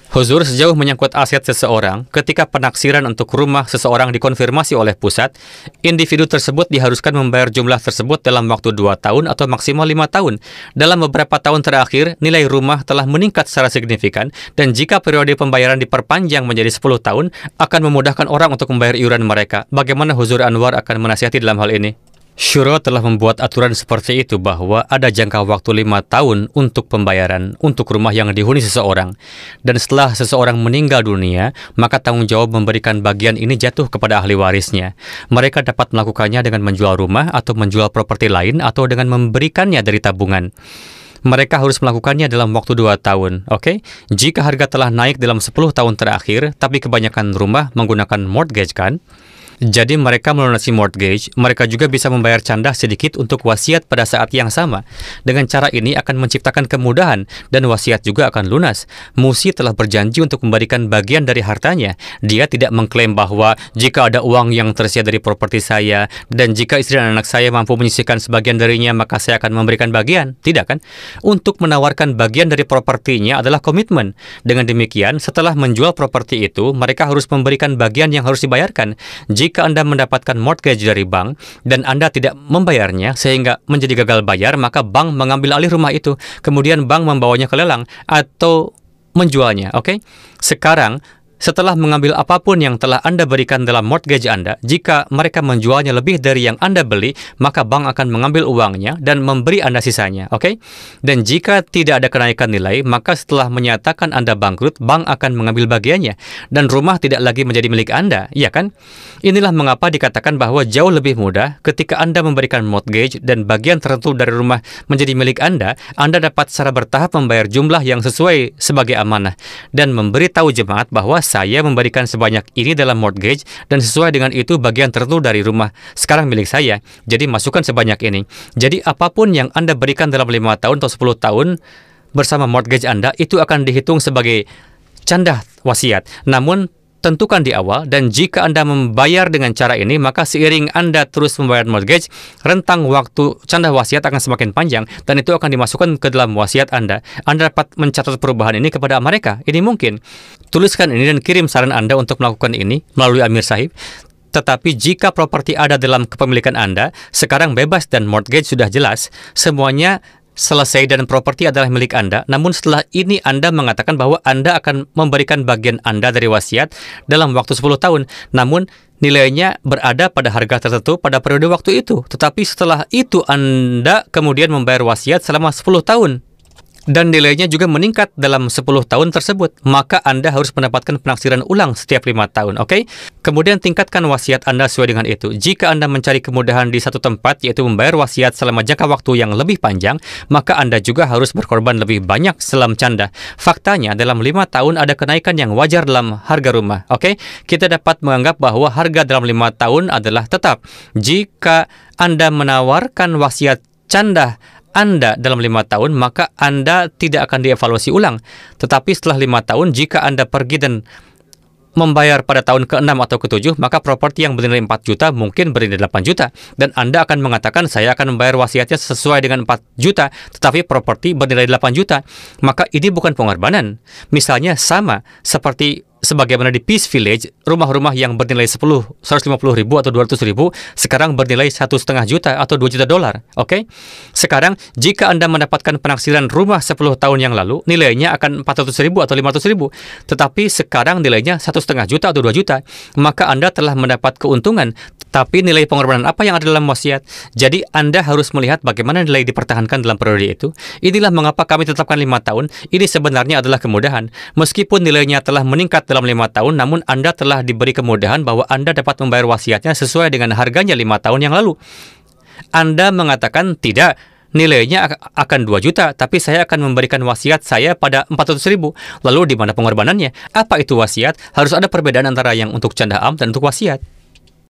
Huzur, sejauh menyangkut aset seseorang, ketika penaksiran untuk rumah seseorang dikonfirmasi oleh pusat, individu tersebut diharuskan membayar jumlah tersebut dalam waktu 2 tahun atau maksimal 5 tahun. Dalam beberapa tahun terakhir, nilai rumah telah meningkat secara signifikan, dan jika periode pembayaran diperpanjang menjadi 10 tahun, akan memudahkan orang untuk membayar iuran mereka. Bagaimana Huzur Anwar akan menasihati dalam hal ini? Syuro telah membuat aturan seperti itu bahwa ada jangka waktu 5 tahun untuk pembayaran untuk rumah yang dihuni seseorang. Dan setelah seseorang meninggal dunia, maka tanggung jawab memberikan bagian ini jatuh kepada ahli warisnya. Mereka dapat melakukannya dengan menjual rumah atau menjual properti lain atau dengan memberikannya dari tabungan. Mereka harus melakukannya dalam waktu 2 tahun, oke? Jika harga telah naik dalam 10 tahun terakhir, tapi kebanyakan rumah menggunakan mortgage kan? Jadi mereka melunasi mortgage, mereka juga bisa membayar canda sedikit untuk wasiat pada saat yang sama. Dengan cara ini akan menciptakan kemudahan dan wasiat juga akan lunas. Musi telah berjanji untuk memberikan bagian dari hartanya. Dia tidak mengklaim bahwa jika ada uang yang tersedia dari properti saya dan jika istri dan anak saya mampu menyisihkan sebagian darinya maka saya akan memberikan bagian. Tidak kan? Untuk menawarkan bagian dari propertinya adalah komitmen. Dengan demikian, setelah menjual properti itu, mereka harus memberikan bagian yang harus dibayarkan. Jika Anda mendapatkan mortgage dari bank dan Anda tidak membayarnya sehingga menjadi gagal bayar, maka bank mengambil alih rumah itu. Kemudian bank membawanya ke lelang atau menjualnya. Oke? Sekarang, setelah mengambil apapun yang telah Anda berikan dalam mortgage Anda, jika mereka menjualnya lebih dari yang Anda beli, maka bank akan mengambil uangnya dan memberi Anda sisanya, oke? Dan jika tidak ada kenaikan nilai, maka setelah menyatakan Anda bangkrut, bank akan mengambil bagiannya, dan rumah tidak lagi menjadi milik Anda, iya kan? Inilah mengapa dikatakan bahwa jauh lebih mudah ketika Anda memberikan mortgage dan bagian tertentu dari rumah menjadi milik Anda dapat secara bertahap membayar jumlah yang sesuai sebagai amanah, dan memberitahu jemaat bahwa saya memberikan sebanyak ini dalam mortgage dan sesuai dengan itu bagian tertentu dari rumah sekarang milik saya. Jadi masukkan sebanyak ini. Jadi apapun yang Anda berikan dalam 5 tahun atau 10 tahun bersama mortgage Anda itu akan dihitung sebagai canda wasiat. Namun tentukan di awal, dan jika Anda membayar dengan cara ini, maka seiring Anda terus membayar mortgage, rentang waktu canda wasiat akan semakin panjang, dan itu akan dimasukkan ke dalam wasiat Anda. Anda dapat mencatat perubahan ini kepada mereka. Ini mungkin. Tuliskan ini dan kirim saran Anda untuk melakukan ini melalui Amir Sahib. Tetapi jika properti ada dalam kepemilikan Anda, sekarang bebas dan mortgage sudah jelas, semuanya selesai dan properti adalah milik Anda, namun setelah ini Anda mengatakan bahwa Anda akan memberikan bagian Anda dari wasiat dalam waktu 10 tahun, namun nilainya berada pada harga tertentu pada periode waktu itu. Tetapi setelah itu Anda kemudian membayar wasiat selama 10 tahun. Dan nilainya juga meningkat dalam 10 tahun tersebut, maka Anda harus mendapatkan penaksiran ulang setiap 5 tahun, oke? Kemudian tingkatkan wasiat Anda sesuai dengan itu. Jika Anda mencari kemudahan di satu tempat, yaitu membayar wasiat selama jangka waktu yang lebih panjang, maka Anda juga harus berkorban lebih banyak dalam canda. Faktanya, dalam 5 tahun ada kenaikan yang wajar dalam harga rumah, oke? Kita dapat menganggap bahwa harga dalam 5 tahun adalah tetap. Jika Anda menawarkan wasiat canda Anda dalam 5 tahun, maka Anda tidak akan dievaluasi ulang. Tetapi setelah 5 tahun, jika Anda pergi dan membayar pada tahun ke-6 atau ke-7, maka properti yang bernilai 4 juta mungkin bernilai 8 juta. Dan Anda akan mengatakan, saya akan membayar wasiatnya sesuai dengan 4 juta, tetapi properti bernilai 8 juta. Maka ini bukan pengorbanan. Misalnya sama seperti sebagaimana di Peace Village, rumah-rumah yang bernilai 150 ribu atau 200 ribu sekarang bernilai 1,5 juta atau 2 juta dolar. Oke? Sekarang, jika Anda mendapatkan penaksiran rumah 10 tahun yang lalu, nilainya akan 400 ribu atau 500 ribu. Tetapi sekarang nilainya 1,5 juta atau 2 juta. Maka Anda telah mendapat keuntungan. Tapi nilai pengorbanan apa yang ada dalam wasiat? Jadi Anda harus melihat bagaimana nilai dipertahankan dalam periode itu. Inilah mengapa kami tetapkan 5 tahun. Ini sebenarnya adalah kemudahan. Meskipun nilainya telah meningkat dalam 5 tahun, namun Anda telah diberi kemudahan bahwa Anda dapat membayar wasiatnya sesuai dengan harganya 5 tahun yang lalu. Anda mengatakan, tidak, nilainya akan 2 juta, tapi saya akan memberikan wasiat saya pada 400 ribu. Lalu di mana pengorbanannya? Apa itu wasiat? Harus ada perbedaan antara yang untuk canda am dan untuk wasiat.